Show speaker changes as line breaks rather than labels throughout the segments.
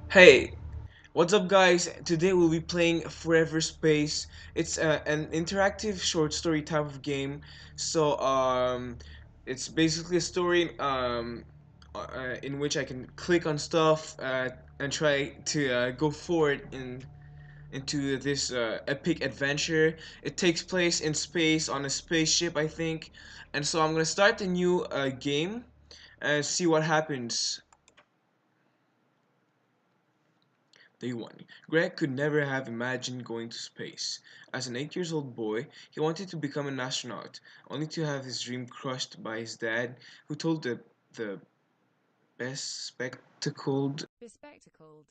Hey, what's up, guys? Today we'll be playing Forever Space. It's an interactive short story type of game. So, it's basically a story in which I can click on stuff and try to go forward into this epic adventure. It takes place in space on a spaceship, I think. And so I'm gonna start a new game and see what happens. Day 1. Greg could never have imagined going to space. As an 8 years old boy, he wanted to become an astronaut, only to have his dream crushed by his dad, who told the best spectacled
Bespectacled.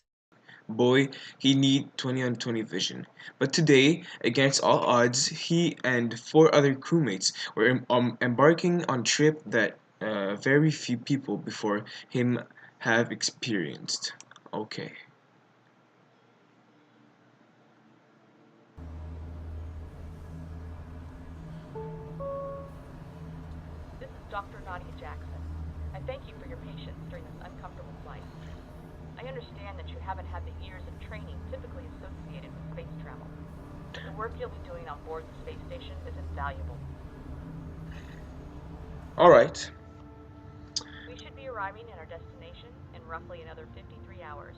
boy he need 20 on 20 vision. But today, against all odds, he and four other crewmates were embarking on a trip that very few people before him have experienced. Okay.
This is Dr. Nadia Jackson. I thank you for your patience during this uncomfortable flight. I understand that you haven't had the years of training typically associated with space travel. The work you'll be doing on board the space station is invaluable.
Alright.
We should be arriving at our destination in roughly another 53 hours.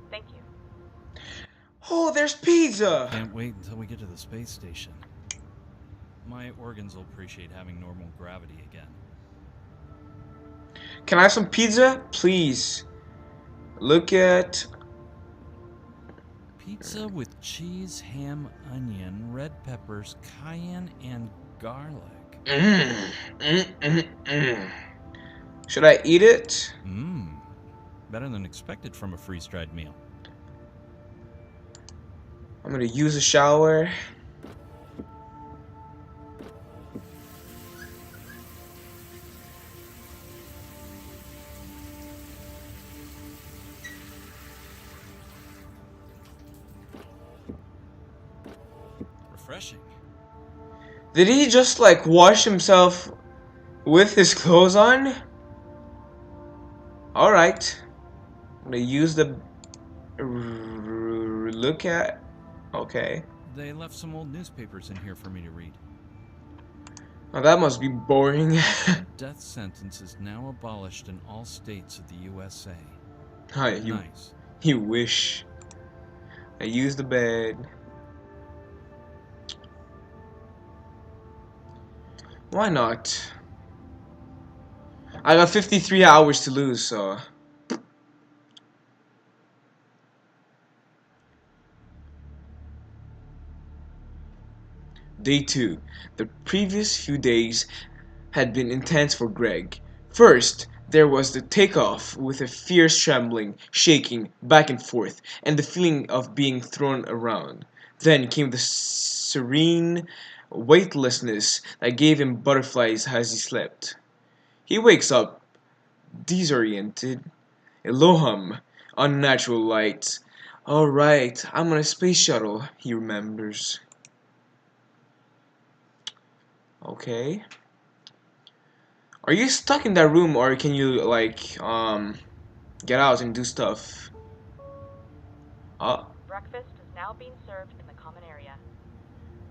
Thank you.
Oh, there's pizza!
Can't wait until we get to the space station. My organs will appreciate having normal gravity again.
Can I have some pizza? Please. Look at...
Pizza with cheese, ham, onion, red peppers, cayenne, and garlic.
Mmm. Mmm, mmm, mmm. Should I eat it?
Mmm. Better than expected from a freeze-dried meal.
I'm gonna use a shower.
Refreshing.
Did he just like wash himself with his clothes on? Alright. I'm gonna use the... Look at... Okay.
They left some old newspapers in here for me to read.
Now that must be boring.
Death sentence is now abolished in all states of the USA.
Hi,
Nice.
you wish. I use the bed. Why not? I got 53 hours to lose, so... Day 2. The previous few days had been intense for Greg. First, there was the takeoff with a fierce trembling, shaking, back and forth, and the feeling of being thrown around. Then came the serene weightlessness that gave him butterflies as he slept. He wakes up, disoriented. Elohim, unnatural light. Alright, I'm on a space shuttle, he remembers. Okay. Are you stuck in that room or can you like get out and do stuff? Uh
Breakfast is now being served in the common area.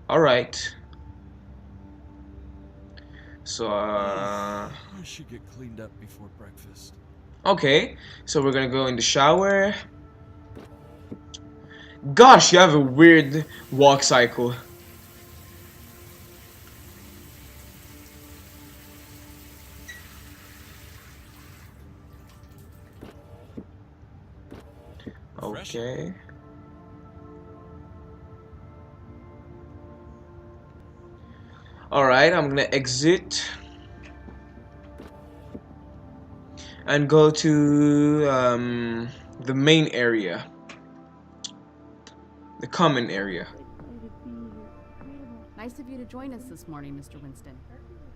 Alright. So
I should get cleaned up before breakfast.
okay. So we're gonna go in the shower. Gosh, you have a weird walk cycle.
Refreshing.
Okay. Alright, I'm gonna exit and go to the main area, the common area.
Nice of you to join us this morning, Mr. Winston.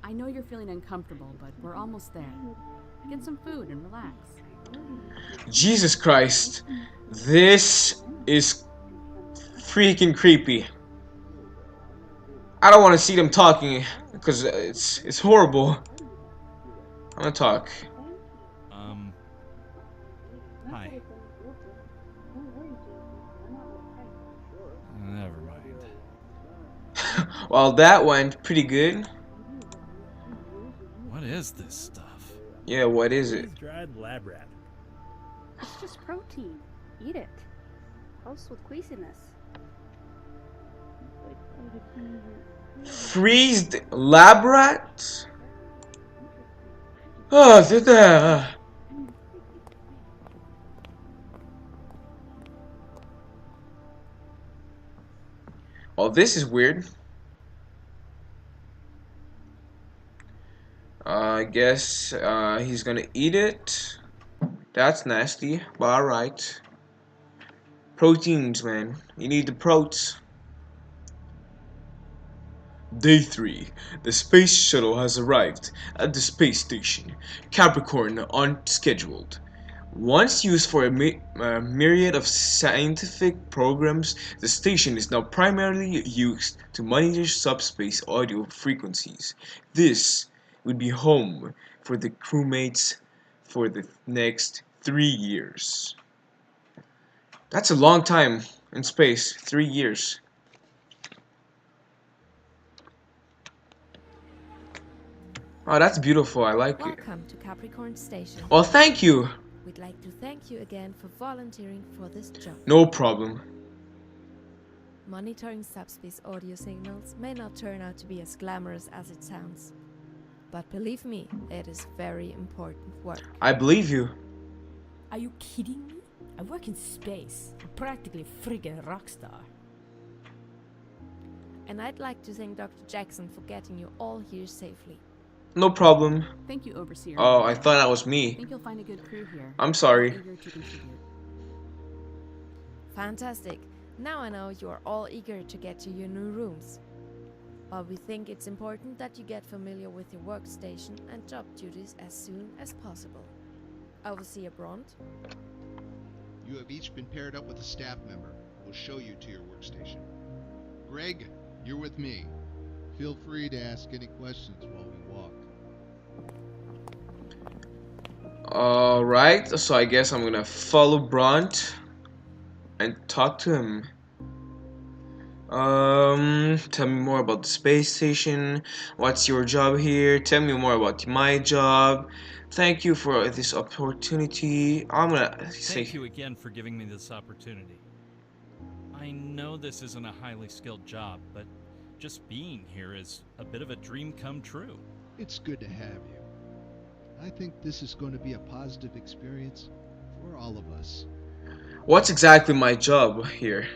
I know you're feeling uncomfortable, but we're almost there. Get some food and relax.
Jesus Christ, this is freaking creepy. I don't want to see them talking because it's horrible. I'm gonna talk.
Hi. Never mind.
Well, that went pretty good.
What is this stuff?
Yeah, what is it?
Freeze-dried lab rat.
It's just protein. Eat it. Helps with queasiness.
Freezed lab rats? Oh, oh, this is weird. I guess he's gonna eat it. That's nasty, but alright. Proteins, man. You need the proteins. Day 3. The space shuttle has arrived at the space station. Capricorn unscheduled. Once used for a myriad of scientific programs, the station is now primarily used to monitor subspace audio frequencies. This would be home for the crewmates for the next 3 years. That's a long time in space, 3 years. Oh, that's beautiful. I like it.
Welcome to Capricorn Station.
Well, thank you.
We'd like to thank you again for volunteering for this job.
No problem.
Monitoring subspace audio signals may not turn out to be as glamorous as it sounds. But believe me, it is very important work.
I believe you.
Are you kidding me? I work in space. I'm practically a freaking rock star.
And I'd like to thank Dr. Jackson for getting you all here safely.
No problem.
Thank you, Overseer.
Oh, I thought that was
I
me.
think you'll find a good crew here.
I'm sorry.
All eager to contribute.
Fantastic. Now I know you are all eager to get to your new rooms. But we think it's important that you get familiar with your workstation and job duties as soon as possible. Overseer Bront?
You have each been paired up with a staff member. We'll show you to your workstation. Greg, you're with me. Feel free to ask any questions while we walk.
Alright, so I guess I'm gonna follow Bront and talk to him. Tell me more about the space station. What's your job here? Tell me more about my job. Thank you for this opportunity. I'm gonna say
Thank you again for giving me this opportunity. I know this isn't a highly skilled job, but just being here is a bit of a dream come true.
It's good to have you. I think this is going to be a positive experience for all of us.
what's exactly my job here?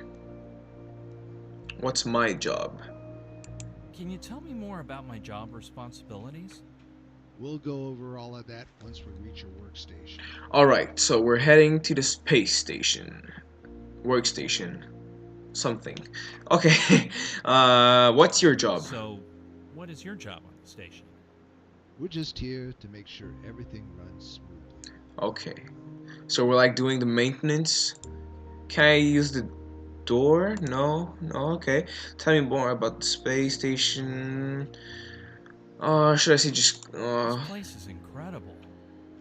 What's my job?
Can you tell me more about my job responsibilities?
We'll go over all of that once we reach your workstation.
Alright, so we're heading to the space station. Workstation. Something. Okay. What's your job?
So, what is your job on the station?
We're just here to make sure everything runs smoothly.
Okay. So we're like doing the maintenance. Can I use the door? No? No? Okay. Tell me more about the space station. Should I say just...
This place is incredible.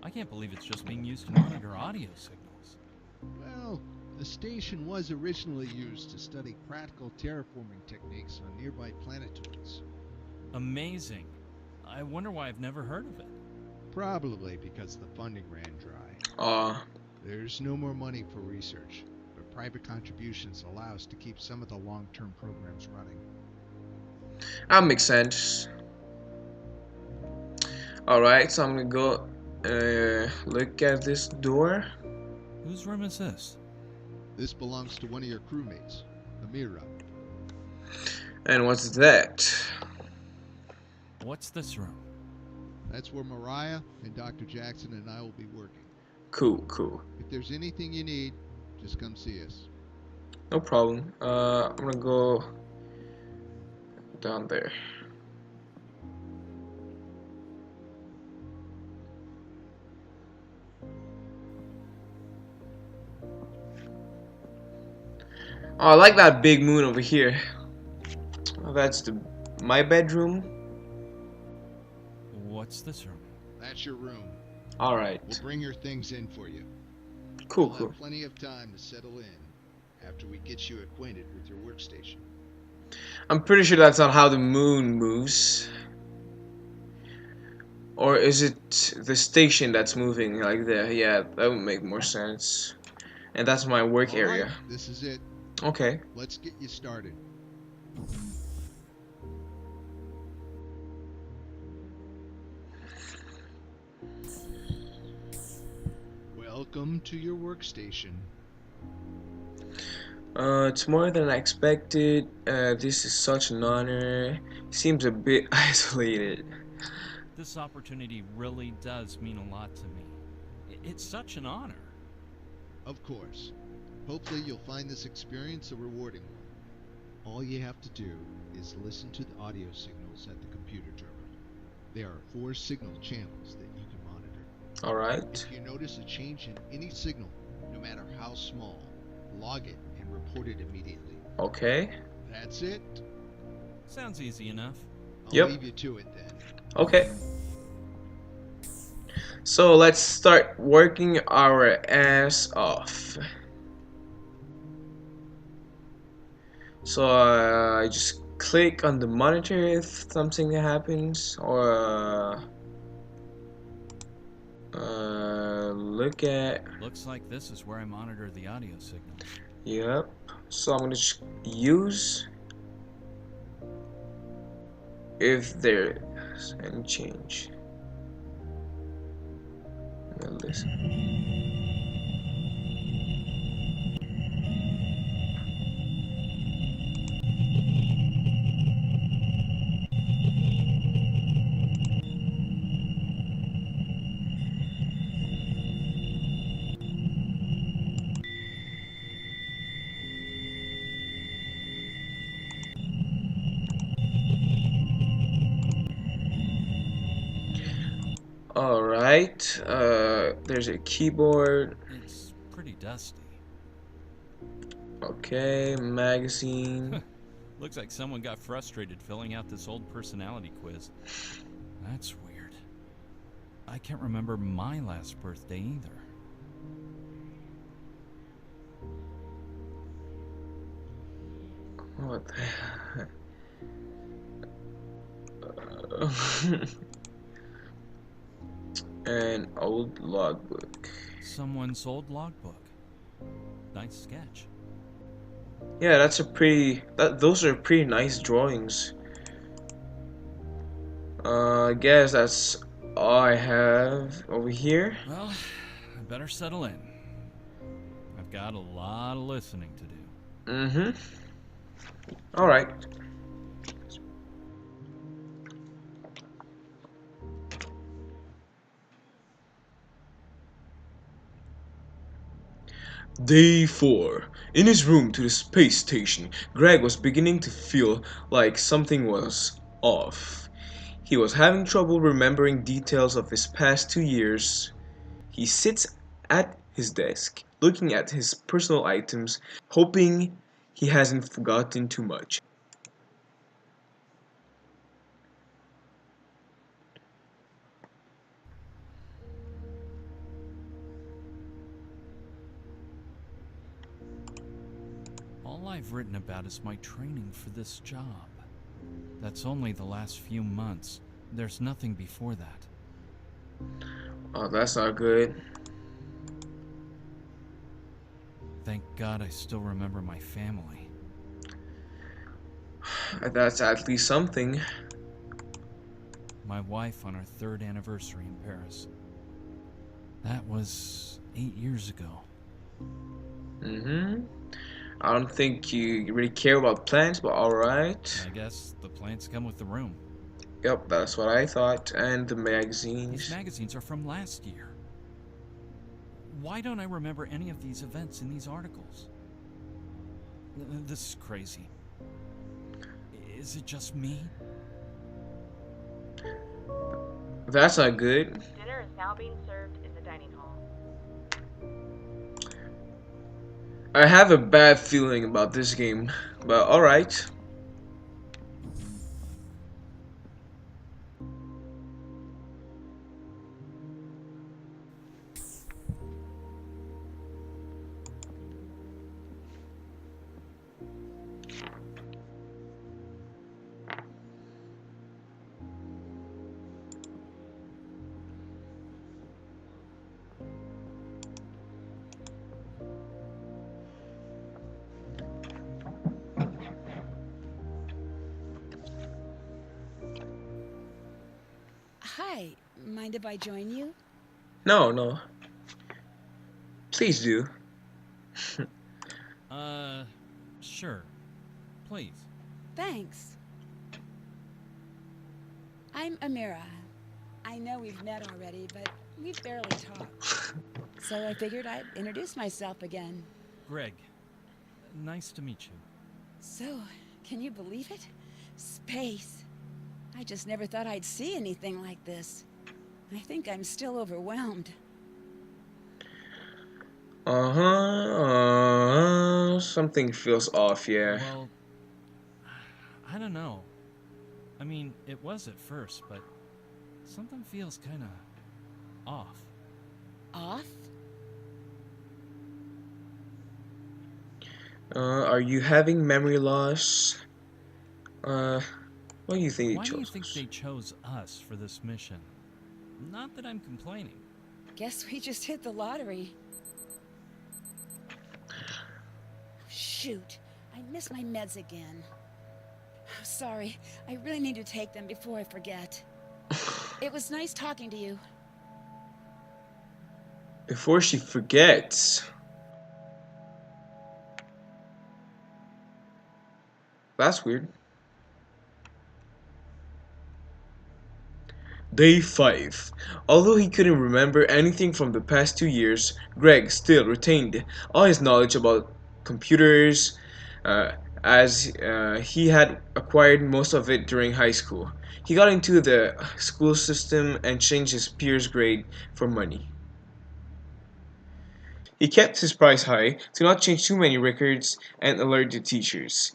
I can't believe it's just being used to monitor audio signals.
Well, the station was originally used to study practical terraforming techniques on nearby planetoids.
Amazing. I wonder why I've never heard of it.
Probably because the funding ran dry. There's no more money for research, but private contributions allow us to keep some of the long-term programs running.
That makes sense. Alright, so I'm gonna go look at this door.
Whose room is this?
This belongs to one of your crewmates, Amira.
And what's that?
What's this room?
That's where Mariah and Dr. Jackson and I will be working.
Cool, cool.
If there's anything you need, just come see us.
No problem. I'm gonna go down there. Oh, I like that big moon over here. Oh, that's my bedroom.
What's this room?
That's your room.
All right.
We'll bring your things in for you.
Cool,
You'll
cool.
have plenty of time to settle in after we get you acquainted with your workstation.
I'm pretty sure that's not how the moon moves. Or is it the station that's moving like that? Yeah, that would make more sense. And that's my work
All right,
area.
this is it.
Okay.
Let's get you started. Welcome to your workstation.
It's more than I expected. This is such an honor. Seems a bit isolated.
This opportunity really does mean a lot to me. It's such an honor.
Of course. Hopefully you'll find this experience a rewarding one. All you have to do is listen to the audio signals at the computer terminal. There are 4 signal channels that you can monitor.
Alright.
If you notice a change in any signal, no matter how small, log it and report it immediately.
Okay.
That's it.
Sounds easy enough.
I'll
Yep.
leave you to it then.
Okay. So let's start working our ass off. So I just click on the monitor if something happens, or look at.
Looks like this is where I monitor the audio signals.
Yep. So I'm gonna just use if there's any change. Now listen. Alright, there's a keyboard.
It's pretty dusty.
Okay, magazine.
Looks like someone got frustrated filling out this old personality quiz. That's weird. I can't remember my last birthday either.
What the hell? An old logbook.
Someone's old logbook. Nice sketch.
Yeah, that's a pretty. Those are pretty nice drawings. I guess that's all I have over here.
Well, I better settle in. I've got a lot of listening to do.
Mm-hmm. All right. Day 4. In his room to the space station, Greg was beginning to feel like something was off. He was having trouble remembering details of his past 2 years. He sits at his desk, looking at his personal items, hoping he hasn't forgotten too much.
All I've written about is my training for this job. That's only the last few months. There's nothing before that.
Oh, that's not good.
Thank God I still remember my family.
That's at least something.
My wife on our 3rd anniversary in Paris. That was 8 years ago.
Mm-hmm. I don't think you really care about plants, but alright.
I guess the plants come with the room.
Yep, that's what I thought. And the
These
magazines.
magazines are from last year. Why don't I remember any of these events in these articles? This is crazy. Is it just me?
That's not good.
Dinner is now being served in the dining hall.
I have a bad feeling about this game, but alright.
mind if I join you?
No, no. Please do.
Sure. Please.
Thanks. I'm Amira. I know we've met already, but we've barely talked. So I figured I'd introduce myself again.
Greg. Nice to meet you.
So, can you believe it? Space. I just never thought I'd see anything like this. I think I'm still overwhelmed.
Something feels off, yeah.
Well, I don't know. I mean, it was at first, but something feels kind of off.
Off?
Are you having memory loss? Why do you think
Why do you think
us?
they chose us for this mission? Not that I'm complaining.
Guess we just hit the lottery. Shoot, I missed my meds again. Sorry, I really need to take them before I forget. It was nice talking to you.
Before she forgets. That's weird. Day 5. Although he couldn't remember anything from the past 2 years, Greg still retained all his knowledge about computers, as he had acquired most of it during high school. He got into the school system and changed his peers' grade for money. He kept his price high to not change too many records and alert the teachers.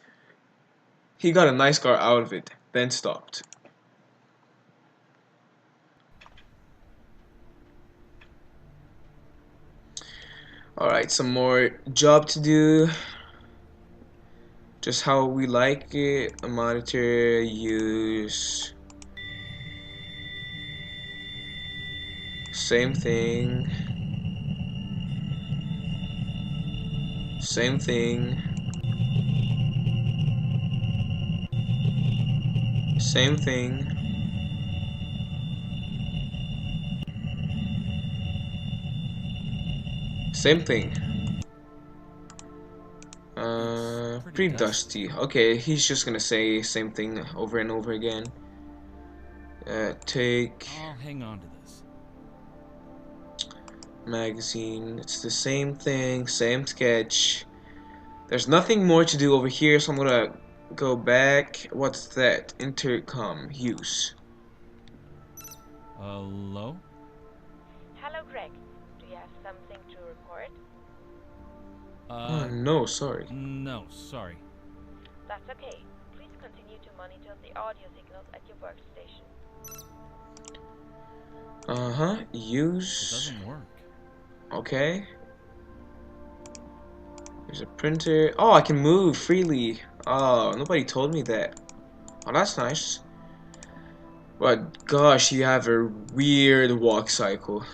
He got a nice car out of it, then stopped. Alright, some more job to do. Just how we like it. A monitor, use. Same thing. Same thing. Same thing. Same thing. Pretty dusty. Okay, he's just gonna say same thing over and over again. Take
I'll hang on to this.
magazine. It's the same thing, same sketch. There's nothing more to do over here, so I'm gonna go back. What's that? Intercom use.
Hello?
Hello, Greg. Do you have something to report?
Oh no, sorry.
No, sorry.
That's okay. Please continue to monitor the audio signals at your workstation.
It
Use.
doesn't work.
Okay. There's a printer. Oh, I can move freely. Oh, nobody told me that. Oh, that's nice. But gosh, you have a weird walk cycle.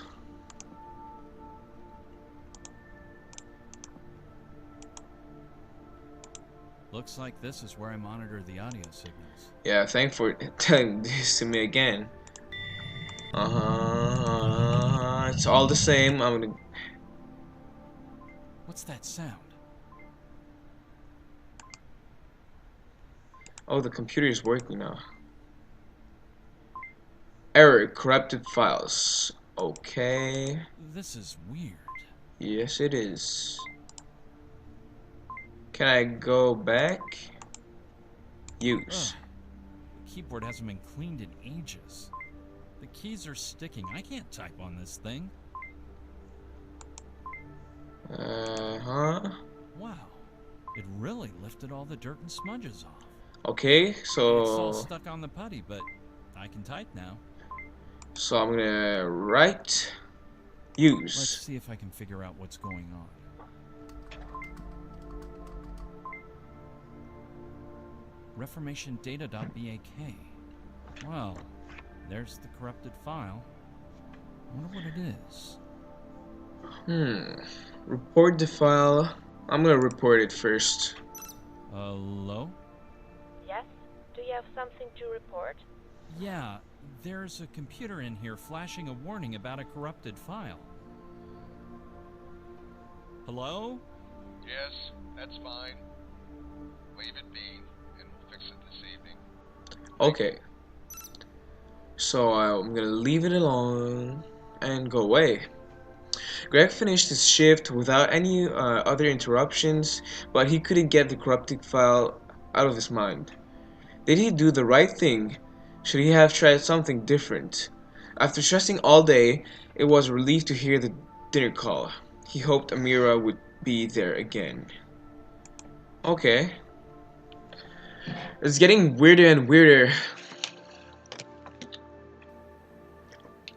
Looks like this is where I monitor the audio signals.
Yeah, thanks for telling this to me again. It's all the same. I'm gonna.
What's that sound?
Oh, the computer is working now. Error, corrupted files. Okay.
This is weird.
Yes, it is. Can I go back? Use.
Ugh. The keyboard hasn't been cleaned in ages. The keys are sticking. I can't type on this thing. Wow. It really lifted all the dirt and smudges off.
Okay,
It's all
so
stuck on the putty, but I can type now.
I'm gonna write.
Let's
Use.
see if I can figure out what's going on. reformationdata.bak. Well, there's the corrupted file. I wonder what it is.
Report the file. I'm gonna report it first.
Hello?
Yes? Do you have something to report?
Yeah, There's a computer in here flashing a warning about a corrupted file. Hello?
Yes, that's fine. Leave it be, and we'll fix it this evening.
Okay. So I'm gonna leave it alone and go away. Greg finished his shift without any other interruptions, but he couldn't get the corrupted file out of his mind. Did he do the right thing? Should he have tried something different? After stressing all day, it was a relief to hear the dinner call. He hoped Amira would be there again. Okay. It's getting weirder and weirder.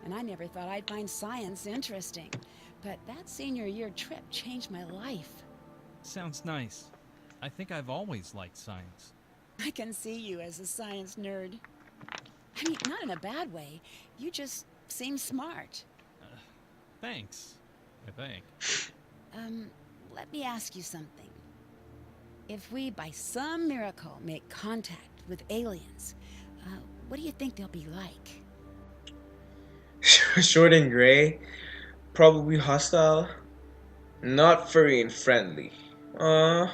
And I never thought I'd find science interesting. But that senior year trip changed my life.
Sounds nice. I think I've always liked science.
I can see you as a science nerd. I mean, not in a bad way. You just seem smart.
Thanks, I think.
Let me ask you something. If we, by some miracle, make contact with aliens, what do you think they'll be like?
Short and gray, probably hostile, not furry and friendly. Yeah,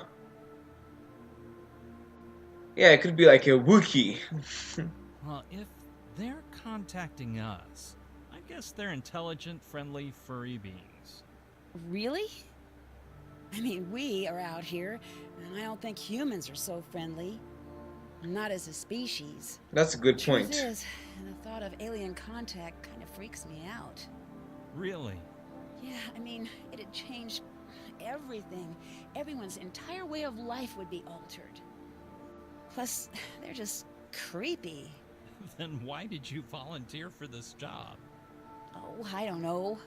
it could be like a Wookiee.
Well, if they're contacting us, I guess they're intelligent, friendly, furry beings.
Really? I mean, we are out here, and I don't think humans are so friendly. Not as a species.
That's a good
Truth
point.
is, the thought of alien contact kind of freaks me out.
Really?
Yeah, I mean, it'd change everything. Everyone's entire way of life would be altered. Plus, they're just creepy.
Then why did you volunteer for this job?
Oh, I don't know.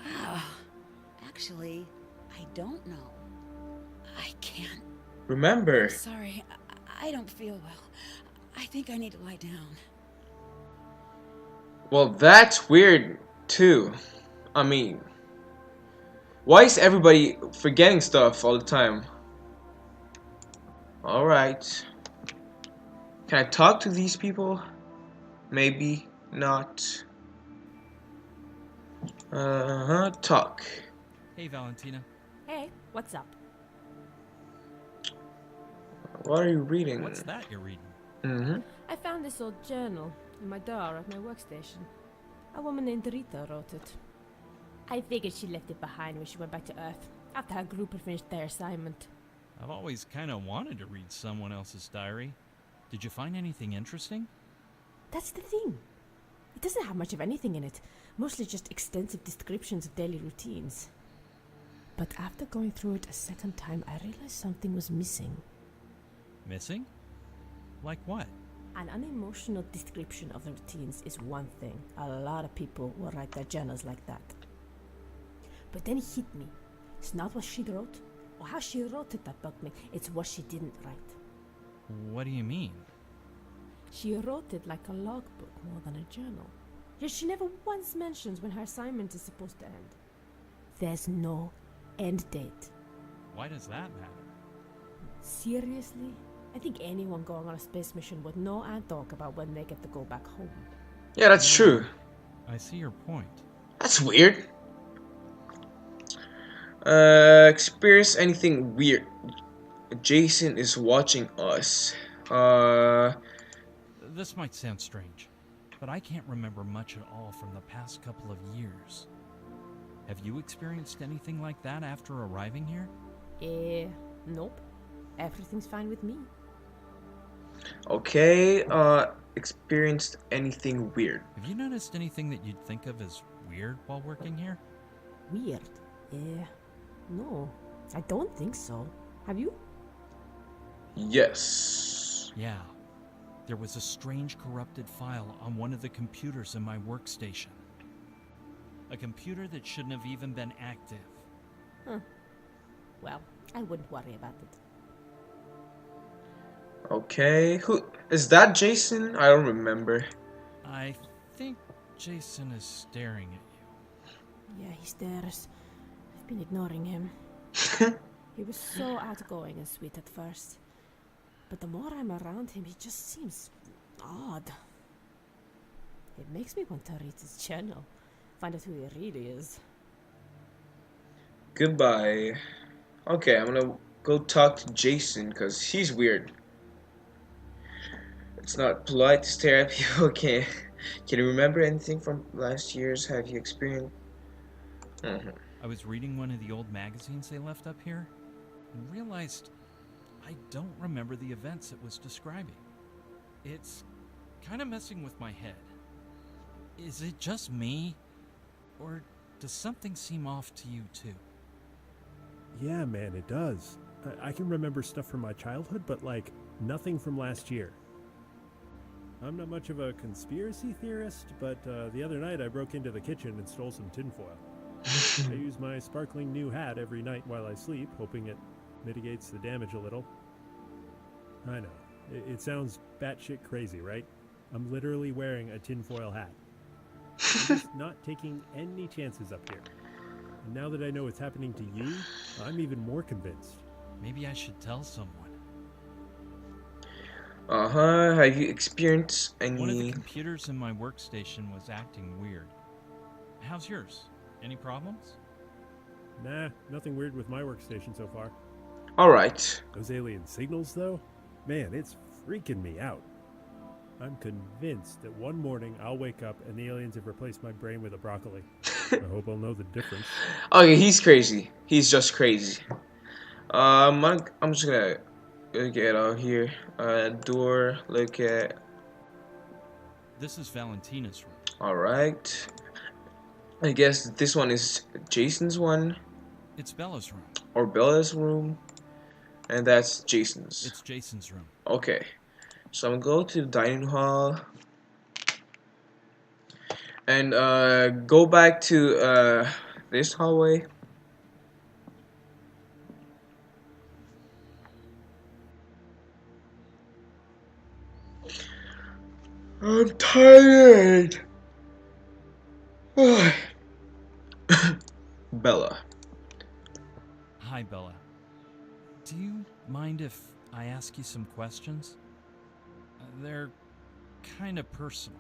Wow. Actually, I don't know. I can't.
Remember.
Sorry, I don't feel well. I think I need to lie down.
Well, that's weird too. I mean, why is everybody forgetting stuff all the time? Alright. Can I talk to these people? Maybe not. Talk.
Hey, Valentina.
Hey, what's up?
What are you reading?
What's that you're reading?
I found this old journal in my drawer at my workstation. A woman named Rita wrote it. I figured she left it behind when she went back to Earth, after her group had finished their assignment.
I've always kind of wanted to read someone else's diary. Did you find anything interesting?
That's the thing. It doesn't have much of anything in it, mostly just extensive descriptions of daily routines. But after going through it a second time, I realized something was missing.
Missing? Like what?
An unemotional description of the routines is one thing. A lot of people will write their journals like that. But then it hit me. It's not what she wrote, or how she wrote it that bugged me. It's what she didn't write.
What do you mean?
She wrote it like a logbook more than a journal. Yet she never once mentions when her assignment is supposed to end. There's no end date.
Why does that matter?
Seriously? I think anyone going on a space mission would know and talk about when they get to go back home.
Yeah, that's true.
I see your point.
That's weird. Experience anything weird. Jason is watching us.
This might sound strange, but I can't remember much at all from the past couple of years. Have you experienced anything like that after arriving here?
Nope. Everything's fine with me.
Okay, experienced anything weird.
Have you noticed anything that you'd think of as weird while working here?
Weird? No. I don't think so. Have you?
Yes.
Yeah. There was a strange corrupted file on one of the computers in my workstation. A computer that shouldn't have even been active.
Huh. Well, I wouldn't worry about it.
Okay, who is that? Jason? I don't remember.
I think Jason is staring at you.
Yeah, he stares. I've been ignoring him. He was so outgoing and sweet at first. But the more I'm around him, he just seems odd. It makes me want to read his channel, find out who he really is.
Goodbye. Okay, I'm gonna go talk to Jason because he's weird. It's not polite to stare at people. Can you remember anything from last year's? Have you experienced?
I was reading one of the old magazines they left up here and realized I don't remember the events it was describing. It's kind of messing with my head. Is it just me? Or does something seem off to you too?
Yeah, man, it does. I can remember stuff from my childhood, but like nothing from last year. I'm not much of a conspiracy theorist, but the other night I broke into the kitchen and stole some tinfoil. I use my sparkling new hat every night while I sleep, hoping it mitigates the damage a little. I know. It sounds batshit crazy, right? I'm literally wearing a tinfoil hat. I'm just not taking any chances up here. And now that I know what's happening to you, I'm even more convinced.
Maybe I should tell someone.
Have you experienced any?
One of the computers in my workstation was acting weird. How's yours? Any problems?
Nah, nothing weird with my workstation so far.
Alright.
Those alien signals, though? Man, it's freaking me out. I'm convinced that one morning I'll wake up and the aliens have replaced my brain with a broccoli. I hope I'll know the difference.
Okay, he's crazy. He's just crazy. I'm just gonna get out here. Door. Look at.
This is Valentina's room.
All right. I guess this one is Jason's one.
It's Bella's room.
Or Bella's room. And that's Jason's.
It's Jason's room.
Okay. So I'm gonna go to the dining hall. And go back to this hallway. I'm tired. Bella.
Hi, Bella. Do you mind if I ask you some questions? They're kind of personal.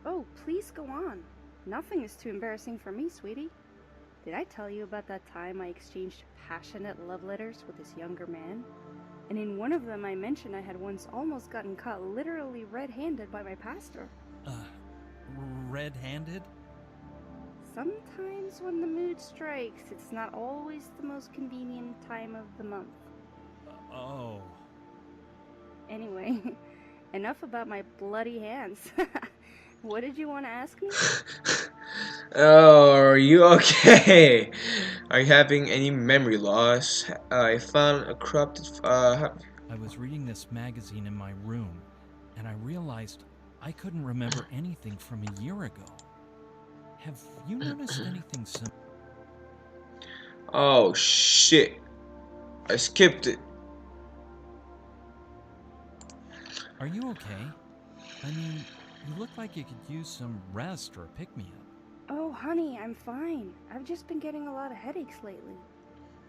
Oh, please go on. Nothing is too embarrassing for me, sweetie. Did I tell you about that time I exchanged passionate love letters with this younger man? And in one of them I mentioned I had once almost gotten caught literally red-handed by my pastor.
Red-handed?
Sometimes when the mood strikes, it's not always the most convenient time of the month.
Oh.
Anyway, enough about my bloody hands. What did you want to ask me?
Oh, are you okay? Are you having any memory loss? I found a corrupted.
I was reading this magazine in my room, and I realized I couldn't remember anything from a year ago. Have you noticed anything similar?
Oh shit! I skipped it.
Are you okay? I mean, you look like you could use some rest or a pick-me-up.
Oh, honey, I'm fine. I've just been getting a lot of headaches lately.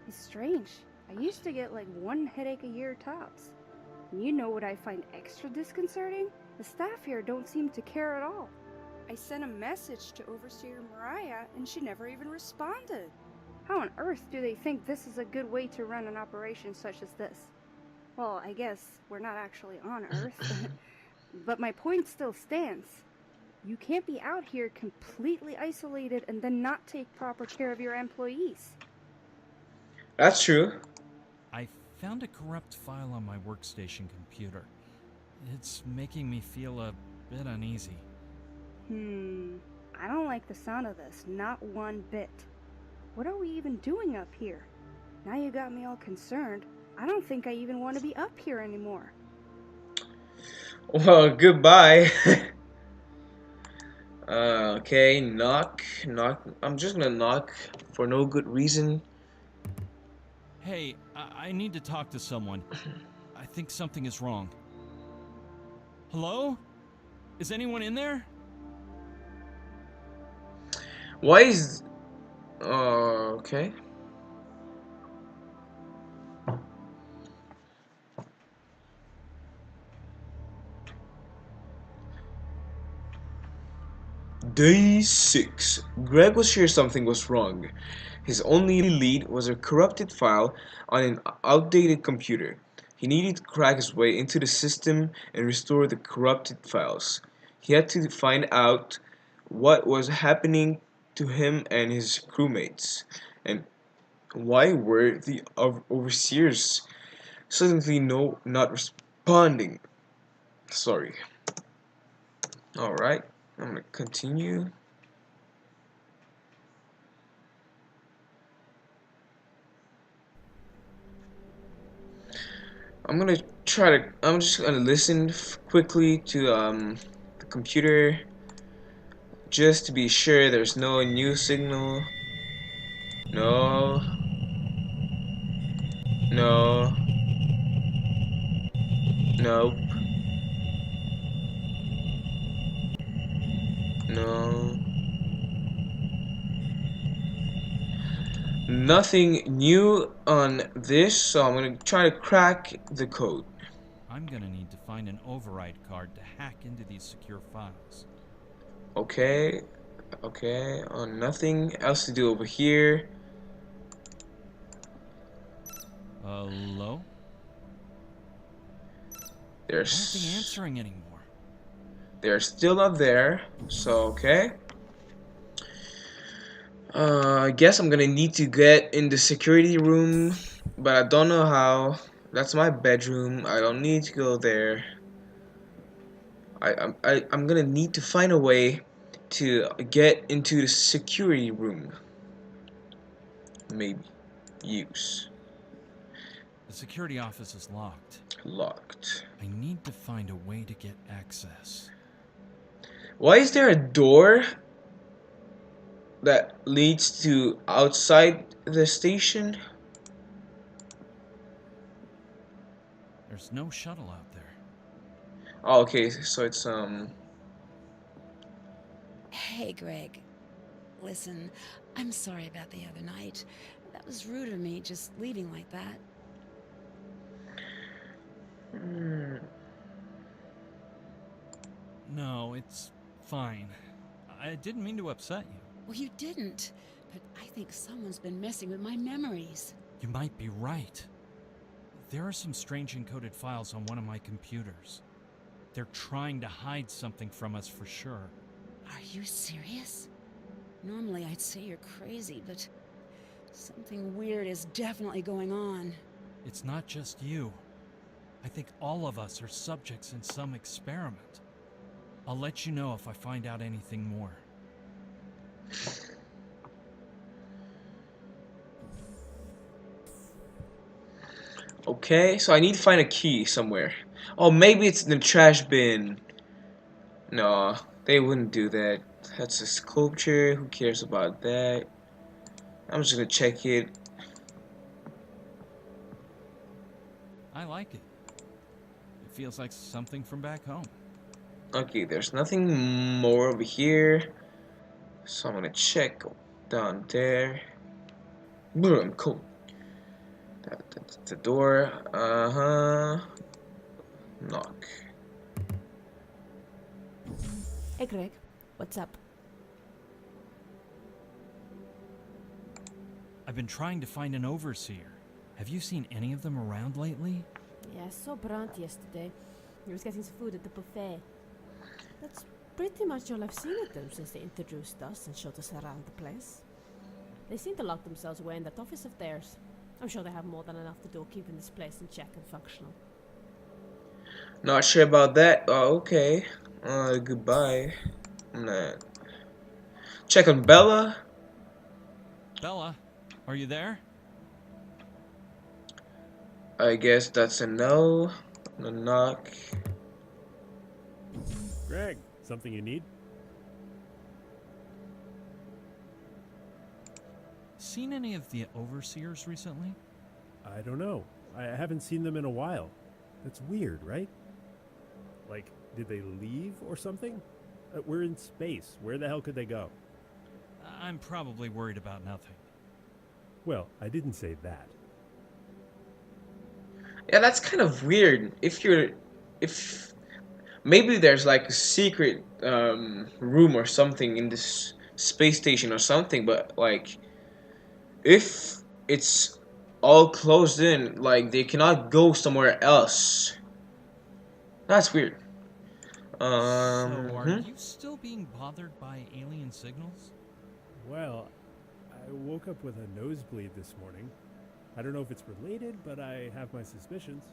It's strange. I used to get like one headache a year tops. And you know what I find extra disconcerting? The staff here don't seem to care at all. I sent a message to Overseer Mariah and she never even responded. How on earth do they think this is a good way to run an operation such as this? Well, I guess we're not actually on Earth. But my point still stands. You can't be out here completely isolated and then not take proper care of your employees.
That's true.
I found a corrupt file on my workstation computer. It's making me feel a bit uneasy.
I don't like the sound of this, not one bit. What are we even doing up here? Now you got me all concerned. I don't think I even want to be up here anymore.
Well, goodbye. Okay, knock. I'm just gonna knock for no good reason.
Hey, I need to talk to someone. I think something is wrong. Hello? Is anyone in there?
Why is... okay. Day 6. Greg was sure something was wrong. His only lead was a corrupted file on an outdated computer. He needed to crack his way into the system and restore the corrupted files. He had to find out what was happening to him and his crewmates, and why were the overseers suddenly not responding. Sorry. Alright, I'm gonna continue. I'm just gonna listen quickly to the computer just to be sure there's no new signal. No. No. Nope. No. Nothing new on this, so I'm gonna try to crack the code.
I'm gonna need to find an override card to hack into these secure files.
Okay. Nothing else to do over here.
Hello? Why aren't they
There's
answering anymore?
They're still not there, so okay. I guess I'm gonna need to get in the security room, but I don't know how. That's my bedroom. I don't need to go there. I'm gonna need to find a way to get into the security room. Maybe use
The security office is locked.
locked.
I need to find a way to get access.
Why is there a door that leads to outside the station?
There's no shuttle out there.
Oh, okay, so it's
Hey, Greg. Listen, I'm sorry about the other night. That was rude of me, just leaving like that.
No, it's fine. I didn't mean to upset you.
Well, you didn't, but I think someone's been messing with my memories.
You might be right. There are some strange encoded files on one of my computers. They're trying to hide something from us for sure.
Are you serious? Normally I'd say you're crazy, but something weird is definitely going on.
It's not just you. I think all of us are subjects in some experiment. I'll let you know if I find out anything more.
okay, so I need to find a key somewhere. Oh, maybe it's in the trash bin. No, they wouldn't do that. That's a sculpture. Who cares about that? I'm just gonna check it.
I like it. It feels like something from back home.
Okay, there's nothing more over here. So I'm gonna check down there. Boom, cool. That's the door. Knock.
Hey, Greg. What's up?
I've been trying to find an overseer. Have you seen any of them around lately?
Yeah, I saw Brant yesterday. He was getting some food at the buffet. That's pretty much all I've seen of them since they introduced us and showed us around the place. They seem to lock themselves away in that office of theirs. I'm sure they have more than enough to do keeping this place in check and functional.
Not sure about that. Oh, okay. Goodbye. I'm gonna check on Bella.
Bella, are you there?
I guess that's a no. I'm gonna knock.
Greg, something you need?
Seen any of the overseers recently?
I don't know. I haven't seen them in a while. That's weird, right? Like, did they leave or something? We're in space. Where the hell could they go?
I'm probably worried about nothing.
Well, I didn't say that.
Yeah, that's kind of weird. If maybe there's like a secret room or something in this space station or something, but like if it's all closed in, like they cannot go somewhere else. That's weird.
So, are
Hmm?
you still being bothered by alien signals?
Well, I woke up with a nosebleed this morning. I don't know if it's related, but I have my suspicions.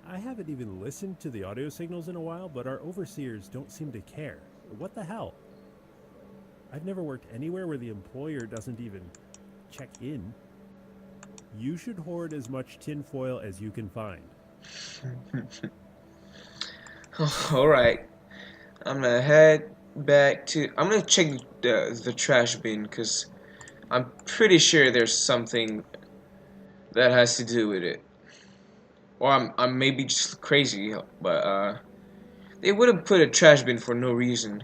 I haven't even listened to the audio signals in a while, but our overseers don't seem to care. What the hell? I've never worked anywhere where the employer doesn't even check in. You should hoard as much tinfoil as you can find.
All right. I'm gonna head back to. I'm gonna check the trash bin because I'm pretty sure there's something that has to do with it. Or I'm maybe just crazy, but they wouldn't put a trash bin for no reason.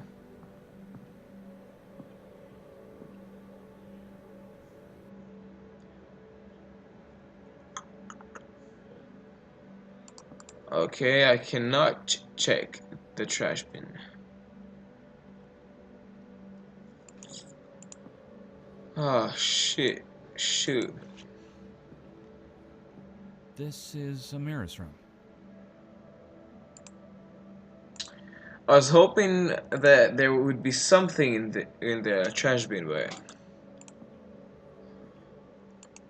Okay, I cannot check the trash bin. Oh shit! Shoot.
This is Amira's room.
I was hoping that there would be something in the trash bin,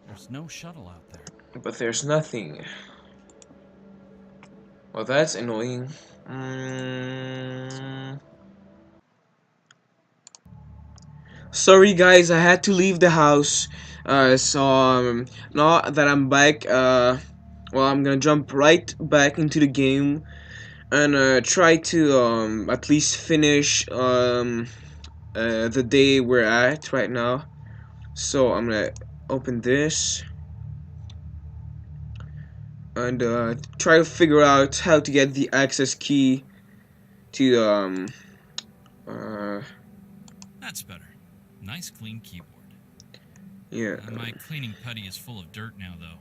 There's no shuttle out there.
but there's nothing. Well, that's annoying. Sorry, guys, I had to leave the house. Now that I'm back, well, I'm gonna jump right back into the game and try to at least finish the day we're at right now. So I'm gonna open this and try to figure out how to get the access key to
That's better. Nice clean keyboard.
yeah.
My cleaning putty is full of dirt now, though.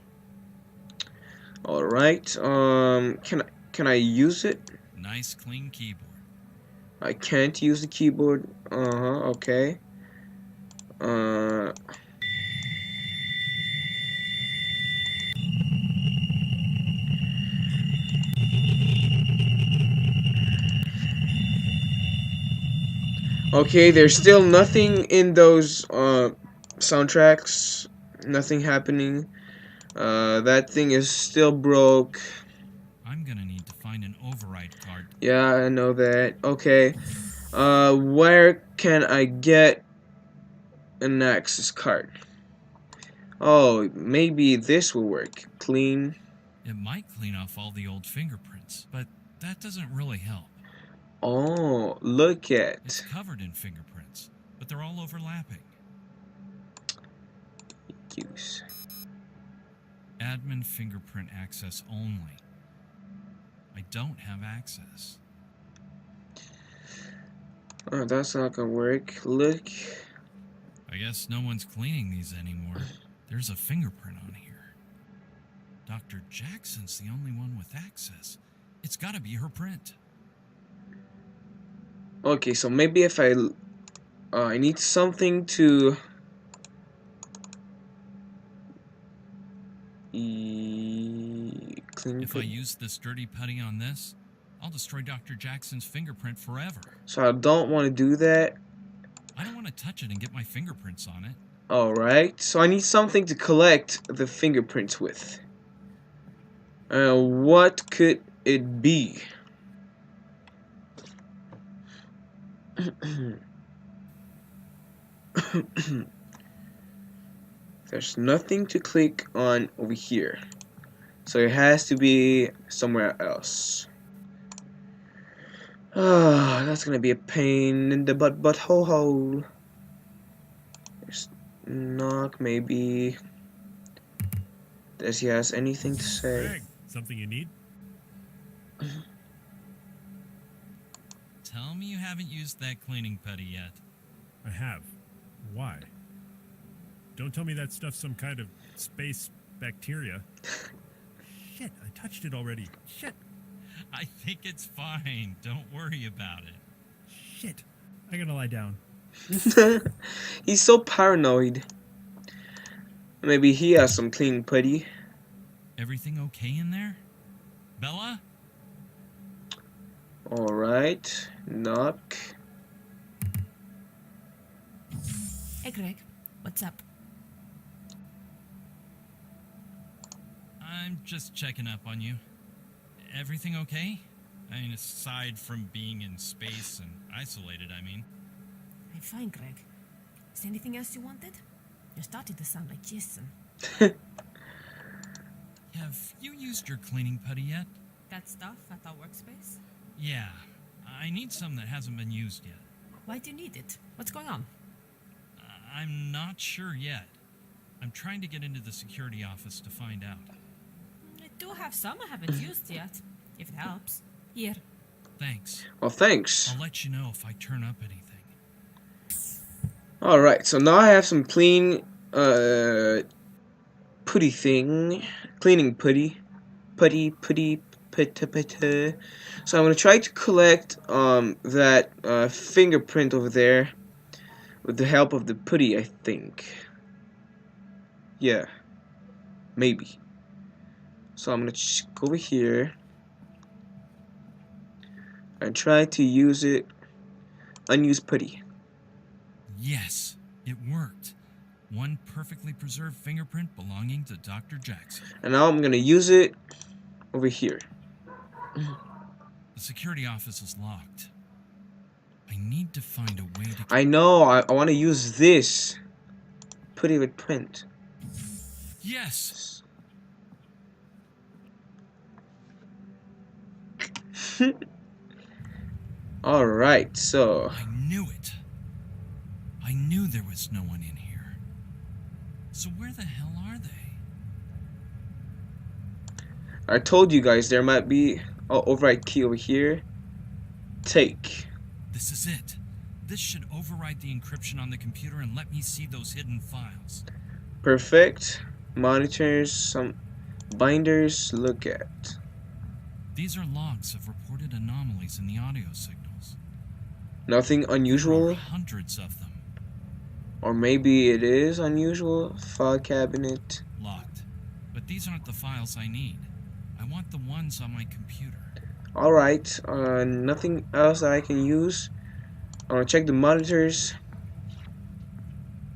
All right. Can I use it?
Nice clean keyboard.
I can't use the keyboard. Okay. Okay, there's still nothing in those soundtracks. Nothing happening. That thing is still broke.
I'm gonna need to find an override card.
Yeah, I know that. Okay. Where can I get an access card? Oh, maybe this will work. Clean.
It might clean off all the old fingerprints, but that doesn't really help.
Oh, look
It's
at.
covered in fingerprints, but they're all overlapping.
Use.
Admin fingerprint access only. I don't have access.
Oh, that's not gonna work. Look.
I guess no one's cleaning these anymore. There's a fingerprint on here. Dr. Jackson's the only one with access. It's gotta be her print.
Okay, so maybe if I need something to clean.
If I use this dirty putty on this, I'll destroy Dr. Jackson's fingerprint forever.
So I don't want to do that.
I don't want to touch it and get my fingerprints on it.
Alright, so I need something to collect the fingerprints with. What could it be? There's nothing to click on over here. So it has to be somewhere else. Ah, that's gonna be a pain in the butt ho ho. There's knock maybe. Does he has anything to say?
Greg, something you need?
Tell me you haven't used that cleaning putty yet.
I have. Why? Don't tell me that stuff's some kind of space bacteria. Shit, I touched it already. Shit.
I think it's fine. Don't worry about it.
Shit. I gotta lie down.
He's so paranoid. Maybe he has some clean putty.
Everything okay in there? Bella?
Alright. Knock.
Hey, Greg. What's up?
I'm just checking up on you. Everything okay? I mean, aside from being in space and isolated, I mean.
I'm fine, Greg. Is there anything else you wanted? You're starting to sound like Jason.
Have you used your cleaning putty yet?
That stuff at our workspace?
Yeah. I need some that hasn't been used yet.
Why do you need it? What's going on?
I'm not sure yet. I'm trying to get into the security office to find out.
I do have some I haven't used yet, if it helps. Here.
Thanks.
Well, thanks.
I'll let you know if I turn up anything.
Alright, so now I have some clean, putty thing. Cleaning putty. Putty. So I'm gonna try to collect, that, fingerprint over there. With the help of the putty, I think. Yeah. Maybe. So I'm gonna go over here. And try to use it. Unused putty.
Yes, it worked. One perfectly preserved fingerprint belonging to Dr. Jackson.
And now I'm gonna use it over here.
The security office is locked. I need to find a way to...
I know, I want to use this. Putty with print.
Yes!
Alright, so...
I knew it. I knew there was no one in here. So where the hell are they?
I told you guys there might be an override key over here. Take.
This is it. This should override the encryption on the computer and let me see those hidden files.
Perfect. Monitors, some binders, look at.
These are logs of reported anomalies in the audio signals.
Nothing
There are
unusual?
hundreds of them.
Or maybe it is unusual? File cabinet.
Locked. But these aren't the files I need. I want the ones on my computer.
Alright, nothing else that I can use. I want to check the monitors.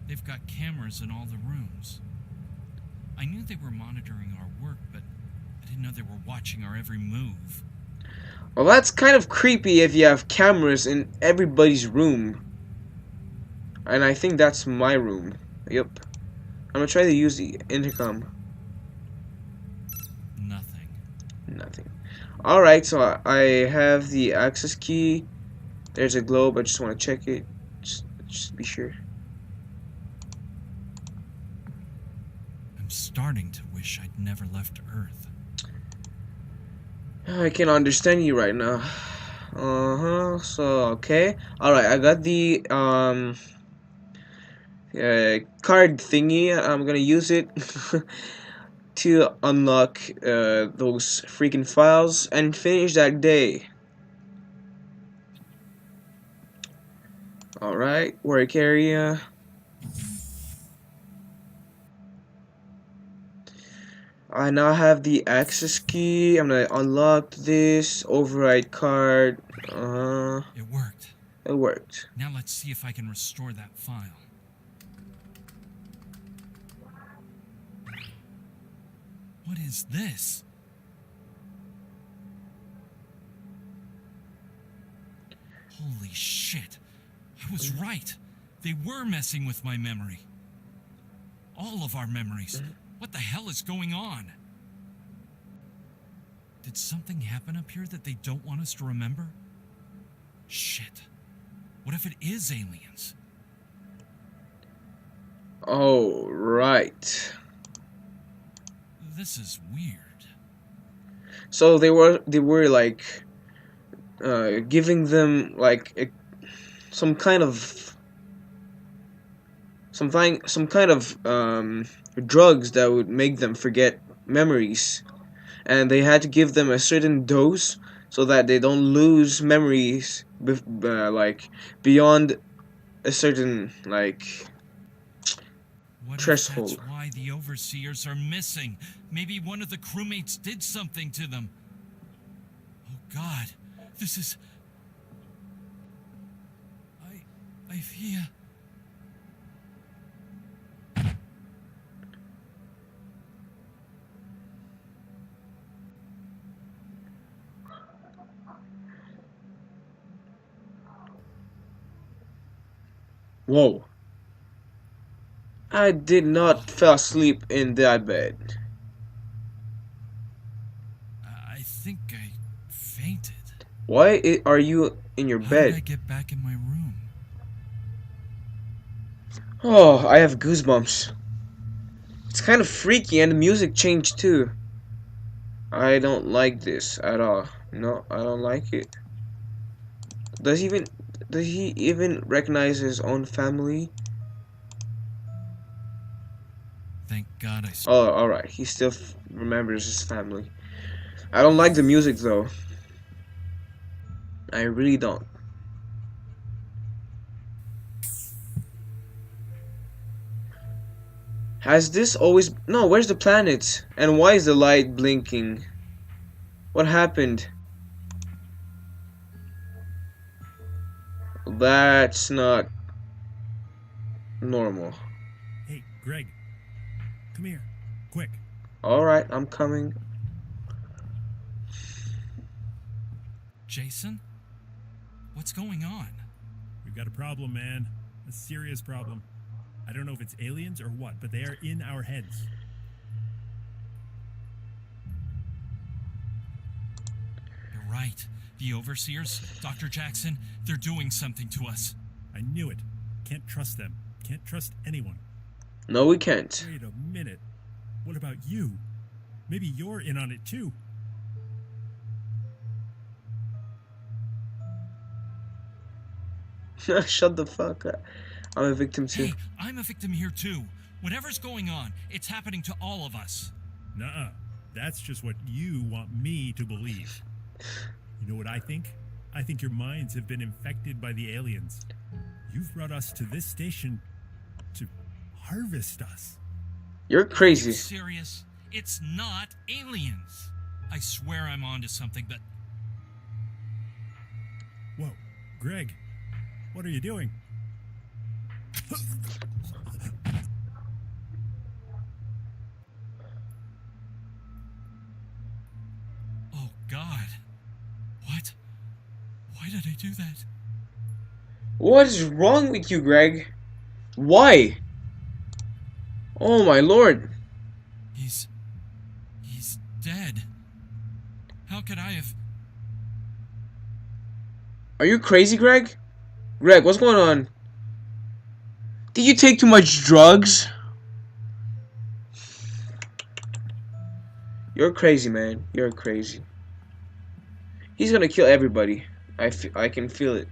They've got cameras in all the rooms. I knew they were monitoring our work, but I didn't know they were watching our every move.
Well, that's kind of creepy if you have cameras in everybody's room. And I think that's my room. Yep. I'm gonna try to use the intercom.
Nothing.
Nothing. Alright, so I have the access key. There's a globe. I just want to check it. Just be sure.
I'm starting to wish I'd never left Earth.
I can understand you right now. So, okay. Alright, I got the, card thingy. I'm gonna use it to unlock, those freaking files and finish that day. Alright, work area. I now have the access key. I'm gonna unlock this override card.
It worked.
It worked.
Now let's see if I can restore that file. What is this? Holy shit. I was right. They were messing with my memory. All of our memories. What the hell is going on? Did something happen up here that they don't want us to remember? Shit. What if it is aliens?
Oh, right.
This is weird.
So they were like giving them like some kind of drugs that would make them forget memories, and they had to give them a certain dose so that they don't lose memories like beyond a certain like
What if that's
threshold.
why the overseers are missing? Maybe one of the crewmates did something to them. Oh God, this is... I feel...
Whoa. I did not fall asleep in that bed.
I think I fainted.
Why are you in your
How did I
bed?
get back in my room?
Oh, I have goosebumps. It's kind of freaky and the music changed too. I don't like this at all. No, I don't like it. Does he even does he even recognize his own family?
Thank God I...
Oh, alright. He still remembers his family. I don't like the music though. I really don't. Has this always... No, where's the planet? And why is the light blinking? What happened? That's not normal.
Hey, Greg. Come here. Quick.
Alright, I'm coming.
Jason? What's going on?
We've got a problem, man. A serious problem. I don't know if it's aliens or what, but they are in our heads.
You're right. The overseers, Dr. Jackson, they're doing something to us.
I knew it. Can't trust them. Can't trust anyone.
No, we can't.
Wait a minute. What about you? Maybe you're in on it too.
Shut the fuck up. I'm a victim too.
Hey, I'm a victim here too. Whatever's going on, it's happening to all of us.
Nuh-uh. That's just what you want me to believe. You know what I think? I think your minds have been infected by the aliens. You've brought us to this station to harvest us.
You're
Are you
crazy.
serious? It's not aliens. I swear I'm onto something, but...
Whoa, Greg, what are you doing?
Oh, God. What? Why did I do that?
What is wrong with you, Greg? Why? Oh my lord.
He's dead. How could I have...
Are you crazy, Greg? Greg, what's going on? Did you take too much drugs? You're crazy, man. You're crazy. He's gonna kill everybody. I can feel it.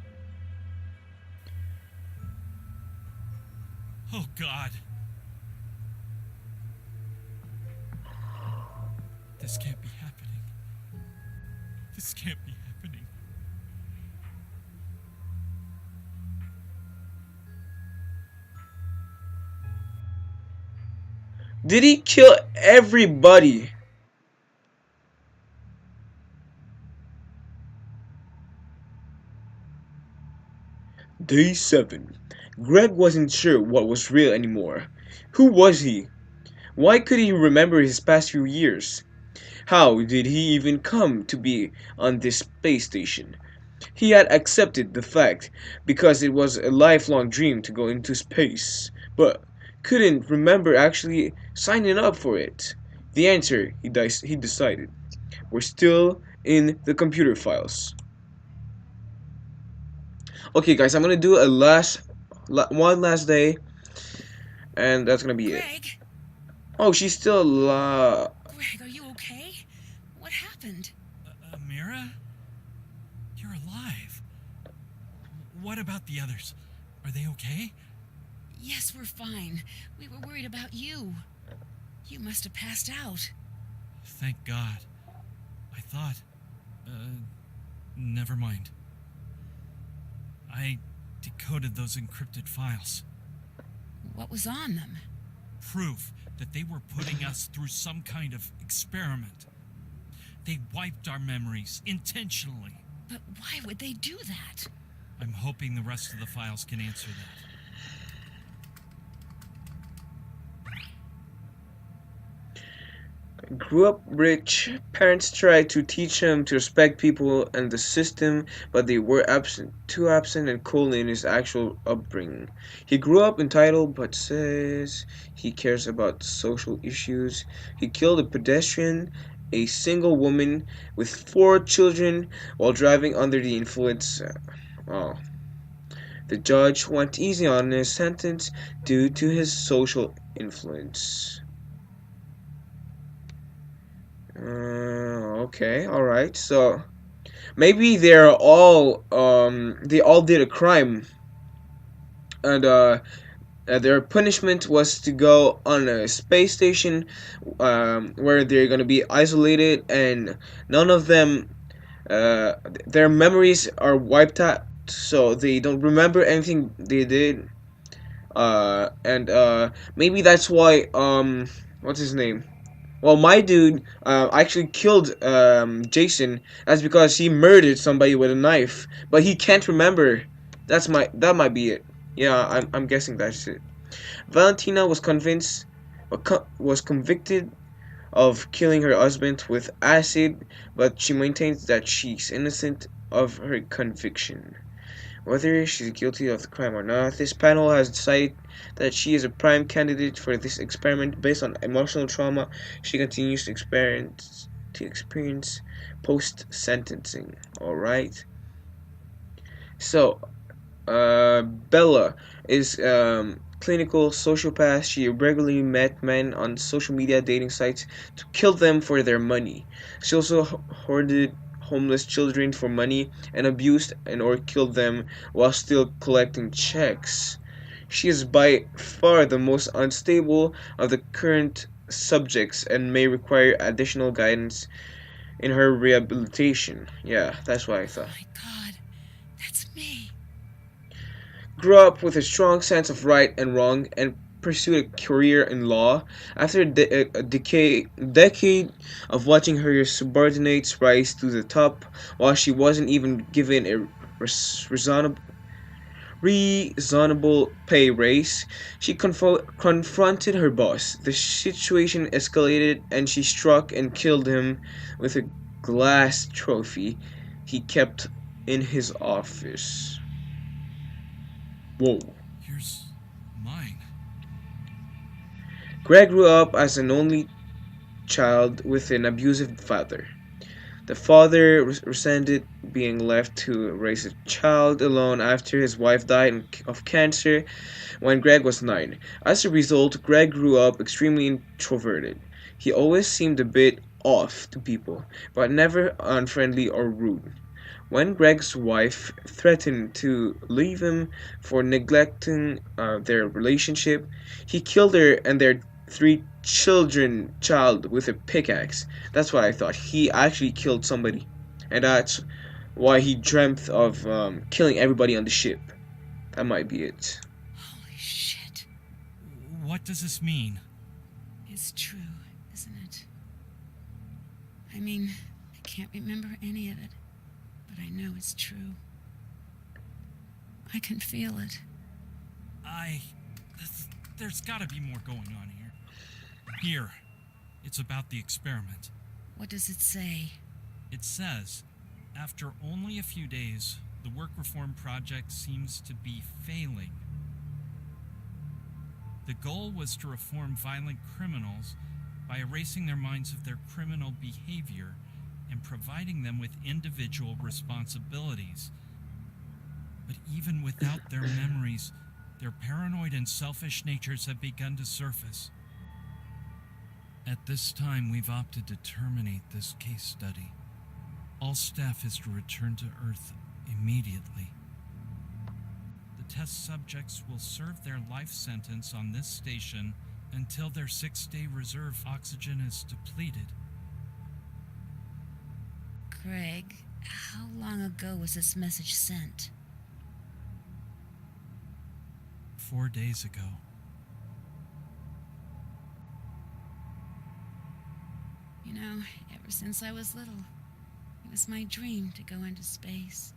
Oh, God. This can't be happening. This can't be happening.
Did he kill everybody? Day 7. Greg wasn't sure what was real anymore. Who was he? Why could he remember his past few years? How did he even come to be on this space station? He had accepted the fact because it was a lifelong dream to go into space, but couldn't remember actually signing up for it. The answer, he decided, were still in the computer files. Okay, guys, I'm gonna do a one last day, and that's gonna be it.
Greg?
Oh, she's still
Greg, are you okay? What happened?
Amira? You're alive. What about the others? Are they okay?
Yes, we're fine. We were worried about you. You must have passed out.
Thank God. I thought... Never mind. I decoded those encrypted files.
What was on them?
Proof that they were putting us through some kind of experiment. They wiped our memories intentionally.
But why would they do that?
I'm hoping the rest of the files can answer that.
Grew up rich, parents tried to teach him to respect people and the system, but they were too absent and cold in his actual upbringing. He grew up entitled, but says he cares about social issues. He killed a pedestrian, a single woman with 4 children while driving under the influence. Oh. The judge went easy on his sentence due to his social influence. Okay, alright. So maybe they all did a crime, and their punishment was to go on a space station, where they're gonna be isolated, and none of them, their memories are wiped out, so they don't remember anything they did. And maybe that's why what's his name? Well, my dude actually killed Jason. That's because he murdered somebody with a knife, but he can't remember. That might be it. Yeah, I'm guessing that's it. Valentina was convicted of killing her husband with acid, but she maintains that she's innocent of her conviction. Whether she's guilty of the crime or not, this panel has decided that she is a prime candidate for this experiment based on emotional trauma she continues to experience post-sentencing. Alright? So, Bella is clinical sociopath. She regularly met men on social media dating sites to kill them for their money. She also hoarded homeless children for money and abused and or killed them while still collecting checks. She is by far the most unstable of the current subjects and may require additional guidance in her rehabilitation. Yeah, that's what I thought.
Oh my God, that's me.
Grew up with a strong sense of right and wrong and pursued a career in law. After a decade of watching her subordinates rise to the top while she wasn't even given a reasonable pay raise, she confronted her boss. The situation escalated and she struck and killed him with a glass trophy he kept in his office. Whoa.
Here's mine.
Greg grew up as an only child with an abusive father. The father resented being left to raise a child alone after his wife died of cancer when Greg was 9. As a result, Greg grew up extremely introverted. He always seemed a bit off to people, but never unfriendly or rude. When Greg's wife threatened to leave him for neglecting their relationship, he killed her and their 3 children with a pickaxe. That's what I thought. He actually killed somebody, and that's why he dreamt of killing everybody on the ship. That might be it.
Holy shit.
What does this mean?
It's true, isn't it? I mean, I can't remember any of it, but I know it's true. I can feel it.
There's gotta be more going on here. Here, it's about the experiment.
What does it say?
It says, after only a few days, the work reform project seems to be failing. The goal was to reform violent criminals by erasing their minds of their criminal behavior and providing them with individual responsibilities. But even without their memories, their paranoid and selfish natures have begun to surface. At this time, we've opted to terminate this case study. All staff is to return to Earth immediately. The test subjects will serve their life sentence on this station until their 6-day reserve oxygen is depleted.
Craig, How long ago was this message sent?
4 days ago.
You know, ever since I was little, it was my dream to go into space.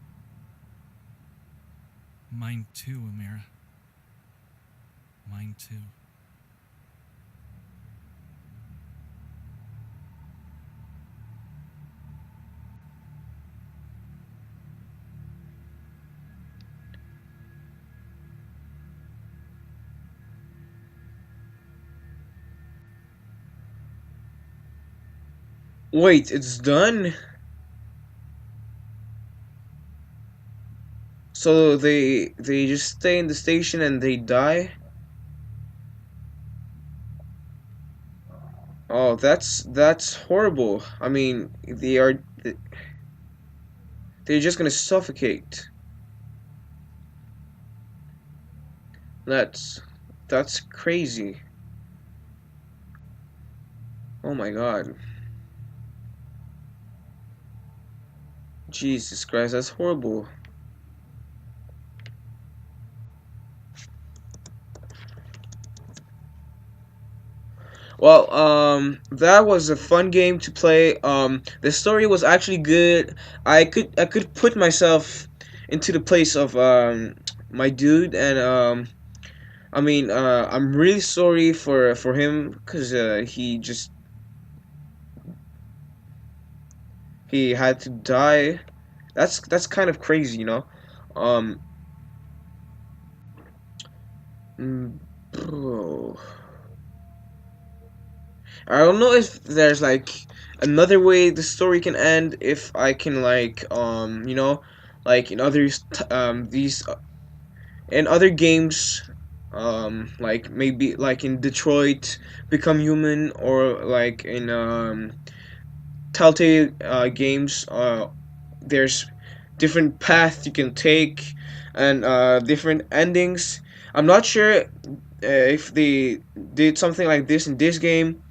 Mine too, Amira. Mine too.
Wait, it's done? So they just stay in the station and they die? Oh, that's horrible. I mean, they're just gonna suffocate. That's that's crazy. Oh my god. Jesus Christ, that's horrible. Well, that was a fun game to play. The story was actually good. I could put myself into the place of my dude, and I mean, I'm really sorry for him because he had to die. That's kind of crazy, you know. Um, Bro. I don't know if there's like another way the story can end if I can like you know, like in others these in other games, like maybe like in Detroit Become Human, or like in Telltale games, there's different paths you can take, and different endings. I'm not sure if they did something like this in this game.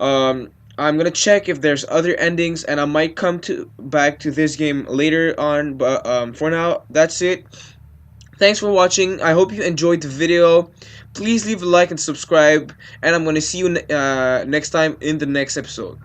I'm gonna check if there's other endings, and I might come to back to this game later on. But for now, that's it. Thanks for watching. I hope you enjoyed the video. Please leave a like and subscribe, and I'm gonna see you next time in the next episode.